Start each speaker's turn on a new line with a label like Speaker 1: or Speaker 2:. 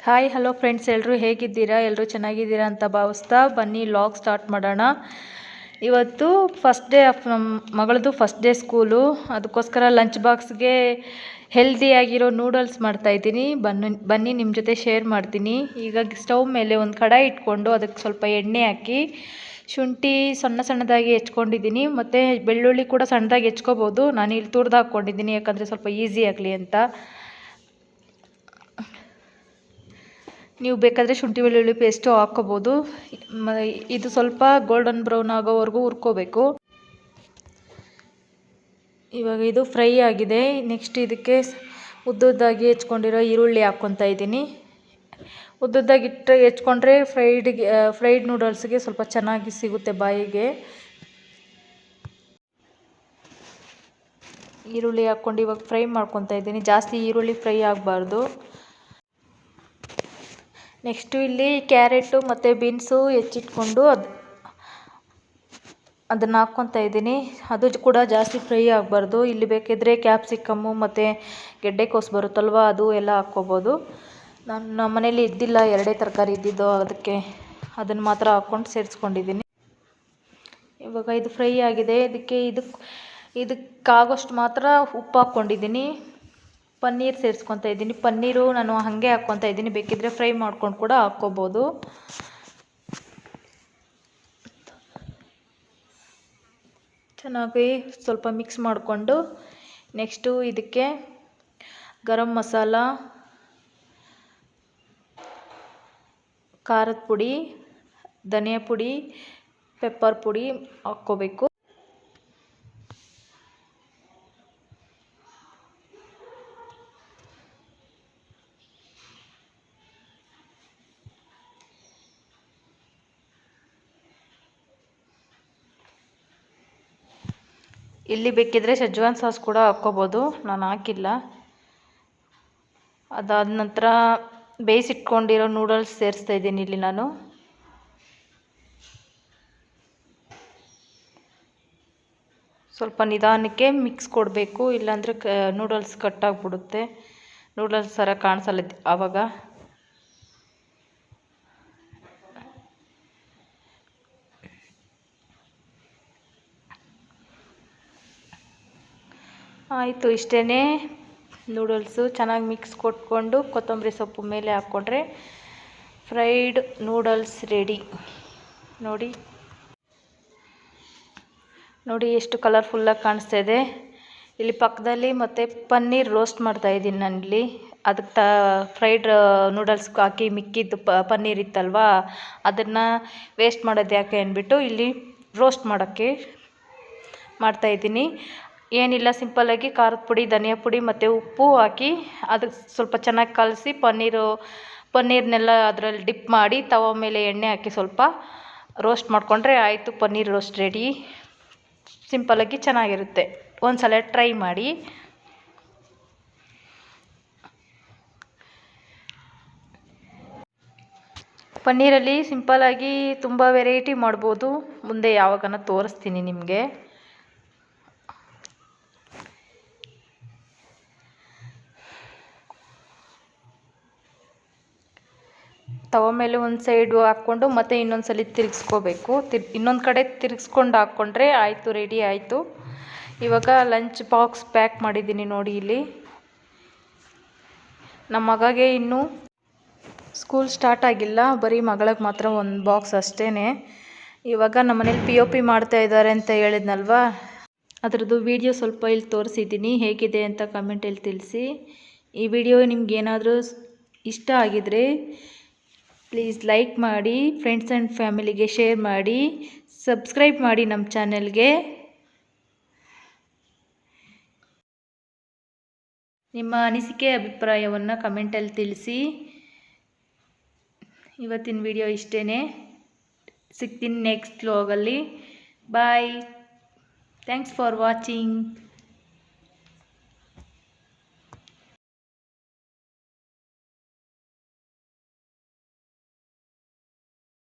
Speaker 1: Hi hello friends, ಎಲ್ಲರೂ ಹೇಗಿದ್ದೀರಾ? ಎಲ್ಲರೂ ಚೆನ್ನಾಗಿದ್ದೀರಾ ಅಂತ ಭಾವಿಸ್ತಾ ಬನ್ನಿ ಲಾಗ್ ಸ್ಟಾರ್ಟ್ ಮಾಡೋಣ. ಇವತ್ತು ಫಸ್ಟ್ ಡೇ ಆಫ್ ನಮ್ಮ ಮಗಳದು ಫಸ್ಟ್ ಡೇ ಸ್ಕೂಲು. ಅದಕ್ಕೋಸ್ಕರ ಲಂಚ್ ಬಾಕ್ಸ್ಗೆ ಹೆಲ್ದಿಯಾಗಿರೋ ನೂಡಲ್ಸ್ ಮಾಡ್ತಾಯಿದ್ದೀನಿ. ಬನ್ನಿ ನಿಮ್ಮ ಜೊತೆ ಶೇರ್ ಮಾಡ್ತೀನಿ. ಈಗ ಸ್ಟವ್ ಮೇಲೆ ಒಂದು ಕಡಾಯಿ ಇಟ್ಕೊಂಡು ಅದಕ್ಕೆ ಸ್ವಲ್ಪ ಎಣ್ಣೆ ಹಾಕಿ ಶುಂಠಿ ಸಣ್ಣದಾಗಿ ಹೆಚ್ಕೊಂಡಿದ್ದೀನಿ, ಮತ್ತು ಬೆಳ್ಳುಳ್ಳಿ ಕೂಡ ಸಣ್ಣದಾಗಿ ಹೆಚ್ಕೋಬೋದು. ನಾನು ಇಲ್ಲಿ ತುರಿದು ಹಾಕ್ಕೊಂಡಿದ್ದೀನಿ, ಯಾಕಂದರೆ ಸ್ವಲ್ಪ ಈಸಿ ಆಗಲಿ ಅಂತ. ನೀವು ಬೇಕಾದರೆ ಶುಂಠಿ ಬೆಳ್ಳುಳ್ಳಿ ಪೇಸ್ಟು ಹಾಕ್ಕೋಬೋದು. ಇದು ಸ್ವಲ್ಪ ಗೋಲ್ಡನ್ ಬ್ರೌನ್ ಆಗೋವರೆಗೂ ಹುರ್ಕೋಬೇಕು. ಇವಾಗ ಇದು ಫ್ರೈ ಆಗಿದೆ. ನೆಕ್ಸ್ಟ್ ಇದಕ್ಕೆ ಉದ್ದುದ್ದಾಗಿ ಹೆಚ್ಕೊಂಡಿರೋ ಈರುಳ್ಳಿ ಹಾಕ್ಕೊತಾ ಇದ್ದೀನಿ. ಉದ್ದುದ್ದಾಗಿ ಹೆಚ್ಕೊಂಡ್ರೆ ಫ್ರೈಡ್ ನೂಡಲ್ಸ್ಗೆ ಸ್ವಲ್ಪ ಚೆನ್ನಾಗಿ ಸಿಗುತ್ತೆ ಬಾಯಿಗೆ. ಈರುಳ್ಳಿ ಹಾಕ್ಕೊಂಡು ಇವಾಗ ಫ್ರೈ ಮಾಡ್ಕೊತಾ ಇದ್ದೀನಿ. ಜಾಸ್ತಿ ಈರುಳ್ಳಿ ಫ್ರೈ ಆಗಬಾರ್ದು. ನೆಕ್ಸ್ಟು ಇಲ್ಲಿ ಕ್ಯಾರೆಟು ಮತ್ತು ಬೀನ್ಸು ಹೆಚ್ಚಿಟ್ಕೊಂಡು ಅದನ್ನು ಹಾಕ್ಕೊತಾ ಇದ್ದೀನಿ. ಅದು ಕೂಡ ಜಾಸ್ತಿ ಫ್ರೈ ಆಗಬಾರ್ದು. ಇಲ್ಲಿ ಬೇಕಿದ್ದರೆ ಕ್ಯಾಪ್ಸಿಕಮ್ಮು ಮತ್ತು ಗೆಡ್ಡೆಕೋಸು ಬರುತ್ತಲ್ವ, ಅದು ಎಲ್ಲ ಹಾಕ್ಕೋಬೋದು. ನಮ್ಮ ಮನೇಲಿ ಇದ್ದಿಲ್ಲ, ಎರಡೇ ತರಕಾರಿ ಇದ್ದಿದ್ದು, ಅದಕ್ಕೆ ಅದನ್ನು ಮಾತ್ರ ಹಾಕ್ಕೊಂಡು ಸೇರಿಸ್ಕೊಂಡಿದ್ದೀನಿ. ಇವಾಗ ಇದು ಫ್ರೈ ಆಗಿದೆ. ಇದಕ್ಕಾಗೋಷ್ಟು ಮಾತ್ರ ಉಪ್ಪು ಹಾಕ್ಕೊಂಡಿದ್ದೀನಿ. ಪನ್ನೀರ್ ಸೇರಿಸ್ಕೊತಾ ಇದ್ದೀನಿ. ಪನ್ನೀರು ನಾನು ಹಾಗೆ ಹಾಕ್ಕೊತಾ ಇದ್ದೀನಿ, ಬೇಕಿದ್ದರೆ ಫ್ರೈ ಮಾಡ್ಕೊಂಡು ಕೂಡ ಹಾಕ್ಕೋಬೋದು. ಚೆನ್ನಾಗಿ ಸ್ವಲ್ಪ ಮಿಕ್ಸ್ ಮಾಡಿಕೊಂಡು ನೆಕ್ಸ್ಟು ಇದಕ್ಕೆ ಗರಂ ಮಸಾಲ, ಖಾರದ ಪುಡಿ, ಧನಿಯಾ ಪುಡಿ, ಪೆಪ್ಪರ್ ಪುಡಿ ಹಾಕ್ಕೋಬೇಕು. ಇಲ್ಲಿ ಬೇಕಿದ್ದರೆ ಶೆಜ್ವಾನ್ ಸಾಸ್ ಕೂಡ ಹಾಕ್ಕೋಬೋದು, ನಾನು ಹಾಕಿಲ್ಲ. ಅದಾದ ನಂತರ ಬೇಯಿಸಿಟ್ಕೊಂಡಿರೋ ನೂಡಲ್ಸ್ ಸೇರಿಸ್ತಾ ಇದ್ದೀನಿ ಇಲ್ಲಿ ನಾನು. ಸ್ವಲ್ಪ ನಿಧಾನಕ್ಕೆ ಮಿಕ್ಸ್ ಕೊಡಬೇಕು, ಇಲ್ಲಾಂದರೆ ನೂಡಲ್ಸ್ ಕಟ್ಟಾಗ್ಬಿಡುತ್ತೆ. ನೂಡಲ್ಸ್ ಥರ ಕಾಣಿಸಲ್ಲ ಆವಾಗ. ಆಯಿತು, ಇಷ್ಟೇ. ನೂಡಲ್ಸು ಚೆನ್ನಾಗಿ ಮಿಕ್ಸ್ ಕೊಟ್ಕೊಂಡು ಕೊತ್ತಂಬರಿ ಸೊಪ್ಪು ಮೇಲೆ ಹಾಕ್ಕೊಂಡ್ರೆ ಫ್ರೈಡ್ ನೂಡಲ್ಸ್ ರೆಡಿ. ನೋಡಿ ಎಷ್ಟು ಕಲರ್ಫುಲ್ಲಾಗಿ ಕಾಣಿಸ್ತಾ ಇದೆ. ಇಲ್ಲಿ ಪಕ್ಕದಲ್ಲಿ ಮತ್ತು ಪನ್ನೀರ್ ರೋಸ್ಟ್ ಮಾಡ್ತಾಯಿದ್ದೀನಿ ನಾನಿಲ್ಲಿ. ಅದಕ್ಕೆ ಫ್ರೈಡ್ ನೂಡಲ್ಸ್ಗೆ ಹಾಕಿ ಮಿಕ್ಕಿದ್ದು ಪನ್ನೀರ್ ಇತ್ತಲ್ವ, ಅದನ್ನು ವೇಸ್ಟ್ ಮಾಡೋದು ಯಾಕೆ ಅಂದ್ಬಿಟ್ಟು ಇಲ್ಲಿ ರೋಸ್ಟ್ ಮಾಡೋಕ್ಕೆ ಮಾಡ್ತಾಯಿದ್ದೀನಿ. ಏನಿಲ್ಲ, ಸಿಂಪಲ್ಲಾಗಿ ಖಾರದ ಪುಡಿ, ಧನಿಯಾ ಪುಡಿ ಮತ್ತು ಉಪ್ಪು ಹಾಕಿ ಅದಕ್ಕೆ ಸ್ವಲ್ಪ ಚೆನ್ನಾಗಿ ಕಲಸಿ ಪನ್ನೀರ್ನೆಲ್ಲ ಅದರಲ್ಲಿ ಡಿಪ್ ಮಾಡಿ ತವ ಮೇಲೆ ಎಣ್ಣೆ ಹಾಕಿ ಸ್ವಲ್ಪ ರೋಸ್ಟ್ ಮಾಡಿಕೊಂಡ್ರೆ ಆಯಿತು, ಪನ್ನೀರ್ ರೋಸ್ಟ್ ರೆಡಿ. ಸಿಂಪಲ್ಲಾಗಿ ಚೆನ್ನಾಗಿರುತ್ತೆ. ಒಂದ್ಸಲ ಟ್ರೈ ಮಾಡಿ. ಪನ್ನೀರಲ್ಲಿ ಸಿಂಪಲ್ಲಾಗಿ ತುಂಬ ವೆರೈಟಿ ಮಾಡ್ಬೋದು. ಮುಂದೆ ಯಾವಾಗನ ತೋರಿಸ್ತೀನಿ ನಿಮಗೆ. ತವ ಮೇಲೆ ಒಂದು ಸೈಡು ಹಾಕ್ಕೊಂಡು ಮತ್ತೆ ಇನ್ನೊಂದು ಸಲ ತಿರುಗಿಸ್ಕೋಬೇಕು. ಇನ್ನೊಂದು ಕಡೆ ತಿರುಗಿಸ್ಕೊಂಡು ಹಾಕ್ಕೊಂಡ್ರೆ ಆಯಿತು, ರೆಡಿ ಆಯಿತು. ಇವಾಗ ಲಂಚ್ ಬಾಕ್ಸ್ ಪ್ಯಾಕ್ ಮಾಡಿದ್ದೀನಿ ನೋಡಿ. ಇಲ್ಲಿ ನಮ್ಮ ಮಗಗೆ ಇನ್ನೂ ಸ್ಕೂಲ್ ಸ್ಟಾರ್ಟ್ ಆಗಿಲ್ಲ, ಬರೀ ಮಗಳಿಗೆ ಮಾತ್ರ ಒಂದು ಬಾಕ್ಸ್ ಅಷ್ಟೇ. ಇವಾಗ ನಮ್ಮ ಮನೇಲಿ POP ಮಾಡ್ತಾ ಇದ್ದಾರೆ ಅಂತ ಹೇಳಿದ್ನಲ್ವ, ಅದರದ್ದು ವಿಡಿಯೋ ಸ್ವಲ್ಪ ಇಲ್ಲಿ ತೋರಿಸಿದ್ದೀನಿ. ಹೇಗಿದೆ ಅಂತ ಕಮೆಂಟಲ್ಲಿ ತಿಳಿಸಿ. ಈ ವಿಡಿಯೋ ನಿಮ್ಗೇನಾದರೂ ಇಷ್ಟ ಆಗಿದರೆ ಪ್ಲೀಸ್ ಲೈಕ್ ಮಾಡಿ, ಫ್ರೆಂಡ್ಸ್ ಆ್ಯಂಡ್ ಫ್ಯಾಮಿಲಿಗೆ ಶೇರ್ ಮಾಡಿ, ಸಬ್ಸ್ಕ್ರೈಬ್ ಮಾಡಿ ನಮ್ಮ ಚಾನೆಲ್ಗೆ. ನಿಮ್ಮ ಅನಿಸಿಕೆ ಅಭಿಪ್ರಾಯವನ್ನು ಕಮೆಂಟಲ್ಲಿ ತಿಳಿಸಿ. ಇವತ್ತಿನ ವಿಡಿಯೋ ಇಷ್ಟೇ. ಸಿಗ್ತೀನಿ ನೆಕ್ಸ್ಟ್ ವ್ಲಾಗಲ್ಲಿ. ಬಾಯ್. Thanks for watching.